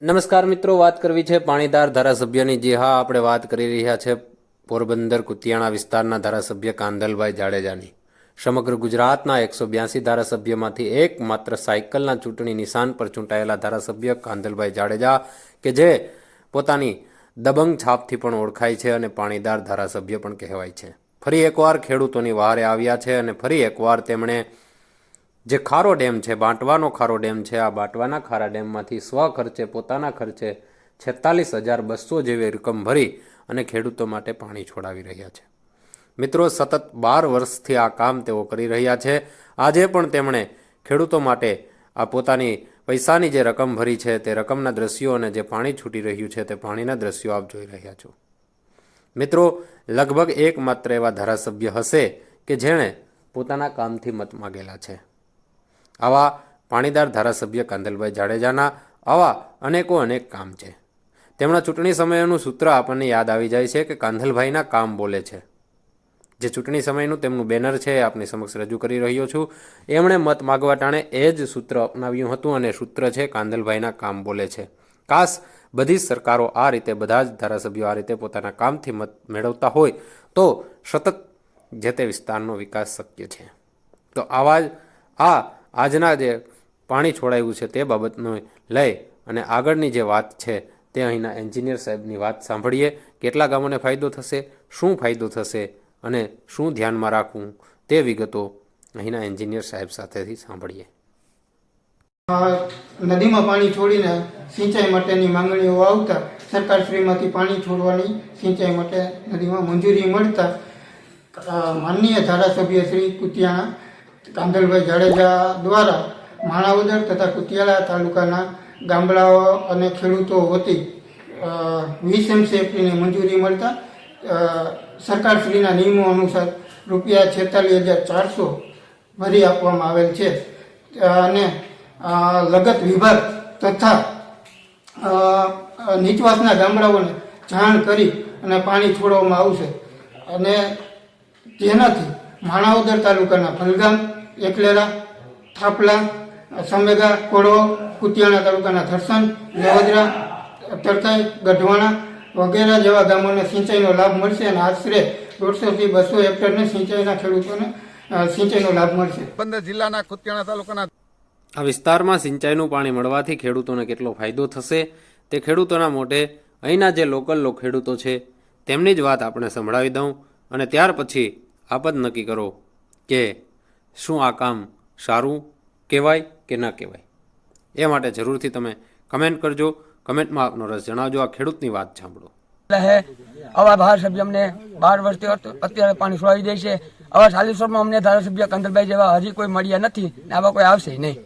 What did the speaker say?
નમસ્કાર મિત્રો, વાત કરવી છે પાણીદાર ધારાસભ્યની। જે હા, આપણે વાત કરી રહ્યા છે પોરબંદર કુતિયાણા વિસ્તારના ધારાસભ્ય કાંધલભાઈ જાડેજાની। સમગ્ર ગુજરાતના 182 ધારાસભ્યમાંથી એકમાત્ર સાયકલના ચૂંટણી નિશાન પર ચૂંટાયેલા ધારાસભ્ય કાંધલભાઈ જાડેજા કે જે પોતાની દબંગ છાપથી પણ ઓળખાય છે અને પાણીદાર ધારાસભ્ય પણ કહેવાય છે। ફરી એકવાર ખેડૂતોની વહારે આવ્યા છે અને ફરી એકવાર તેમણે જે ખારો ડેમ છે, બાંટવાનો ખારો ડેમ છે, આ બાંટવાના ખારા ડેમમાંથી સ્વખર્ચે પોતાના ખર્ચે 46,200 જેવી રકમ ભરી અને ખેડૂતો માટે પાણી છોડાવી રહ્યા છે। મિત્રો, સતત 12 વર્ષથી આ કામ તેઓ કરી રહ્યા છે। આજે પણ તેમણે ખેડૂતો માટે આ પોતાની પૈસાની જે રકમ ભરી છે તે રકમના દ્રશ્યો અને જે પાણી છૂટી રહ્યું છે તે પાણીના દ્રશ્યો આપ જોઈ રહ્યા છો। મિત્રો, લગભગ એકમાત્ર એવા ધારાસભ્ય હશે કે જેણે પોતાના કામથી મત માગેલા છે। આવા પાણીદાર ધારાસભ્ય કાંધલભાઈ જાડેજાના આવા અનેક કામ છે। તેમના ચૂંટણી સમયનું સૂત્ર આપણને યાદ આવી જાય છે કે કાંધલભાઈના કામ બોલે છે। જે ચૂંટણી સમયનું તેમનું બેનર છે એ આપની સમક્ષ રજૂ કરી રહ્યો છું। એમણે મત માગવા ટાણે એ જ સૂત્ર અપનાવ્યું હતું અને સૂત્ર છે કાંધલભાઈના કામ બોલે છે। કાશ બધી જ સરકારો આ રીતે, બધા જ ધારાસભ્યો આ રીતે પોતાના કામથી મત મેળવતા હોય તો સતત જે તે વિસ્તારનો વિકાસ શક્ય છે। તો આવા જ આજના જે પાણી છોડાયું છે તે બાબતનો લઈ અને આગળની જે વાત છે તે અહીંના એન્જિનિયર સાહેબની વાત સાંભળીએ। કેટલા ગામોને ફાયદો થશે, શું ફાયદો થશે અને શું ધ્યાનમાં રાખવું તે વિગતો અહીંના એન્જિનિયર સાહેબ સાથેથી સાંભળીએ। નદીમાં પાણી છોડીને સિંચાઈ માટેની માંગણીઓ આવતા સરકારશ્રીમાંથી પાણી છોડવાની સિંચાઈ માટે નદીમાં મંજૂરી મળતા માનનીય ધારાસભ્ય શ્રી કુતિયાણા કાંધલભાઈ જાડેજા દ્વારા માણાવદર તથા કુતિયાણા તાલુકાના ગામડાઓ અને ખેડૂતો વતી 20 MCFની મંજૂરી મળતા સરકારશ્રીના નિયમો અનુસાર ₹46,400 ભરી આપવામાં આવેલ છે અને લગત વિભાગ તથા નીચવાસના ગામડાઓને જાણ કરી અને પાણી છોડવામાં આવશે અને તેનાથી માણાવદર તાલુકાના ફલગામ, એકલેરા, થાપલા, સમેગા, કોડવો, કુતિયાણા તાલુકાના થરસન, લેવદરા, તરતાઈ, ગઢવાણા વગેરે જેવા ગામોને સિંચાઈનો લાભ મળશે અને આશરે 150 થી 200 હેક્ટરને સિંચાઈના ખેડૂતોને સિંચાઈનો લાભ મળશે। 15 જિલ્લાના કુતિયાણા તાલુકાના આ વિસ્તારમાં સિંચાઈનું પાણી મળવાથી ખેડૂતોને કેટલો ફાયદો થશે તે ખેડૂતોના મોઢે અહીંના જે લોકલ ખેડૂતો છે તેમની જ વાત આપણે સંભળાવી દઉં અને ત્યાર પછી આપ જ નક્કી કરો કે શું આ કામ સારું કહેવાય કે ન કહેવાય। એ માટે જરૂરથી તમે કમેન્ટ કરજો, કમેન્ટમાં આપનો રસ જણાવજો। આ ખેડૂતની વાત સાંભળો। આવા ધારાસભ્ય અમને 12 વર્ષથી અત્યારે પાણી છોડાવી દે છે। આવા 40 વર્ષમાં અમને ધારાસભ્ય કાંધલભાઈ જેવા હજી કોઈ મળ્યા નથી ને આવા કોઈ આવશે નહીં।